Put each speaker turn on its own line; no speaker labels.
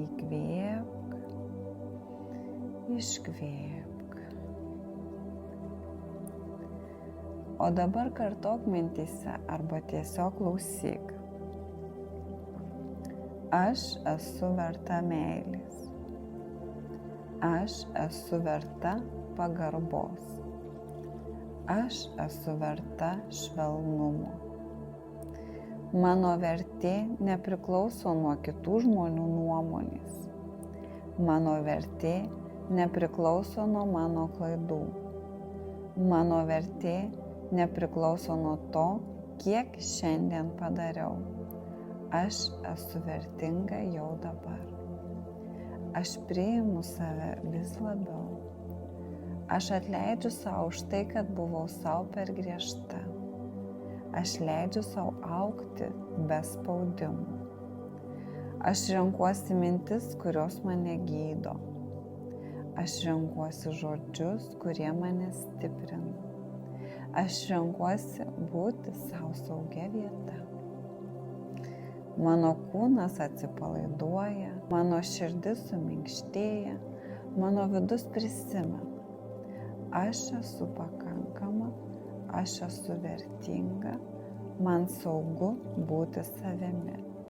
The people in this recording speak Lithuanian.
įkvėpk, iškvėpk. O dabar kartok mintyse arba tiesiog klausyk. Aš esu verta meilės. Aš esu verta pagarbos. Aš esu verta švelnumo. Mano vertė nepriklauso nuo kitų žmonių nuomonės. Mano vertė nepriklauso nuo mano klaidų. Mano vertė nepriklauso nuo to, kiek šiandien padariau. Aš esu vertinga jau dabar. Aš priimu save vis labiau. Aš atleidžiu sau už tai, kad buvau sau per griežta. Aš leidžiu sau augti be spaudimų. Aš renkuosi mintis, kurios mane gydo. Aš renkuosi žodžius, kurie mane stiprina. Aš renkuosi būti sau saugia vieta. Mano kūnas atsipalaiduoja, mano širdis suminkštėja, mano vidus prisimena. Aš esu pakankama, aš esu vertinga, man saugu būti savimi.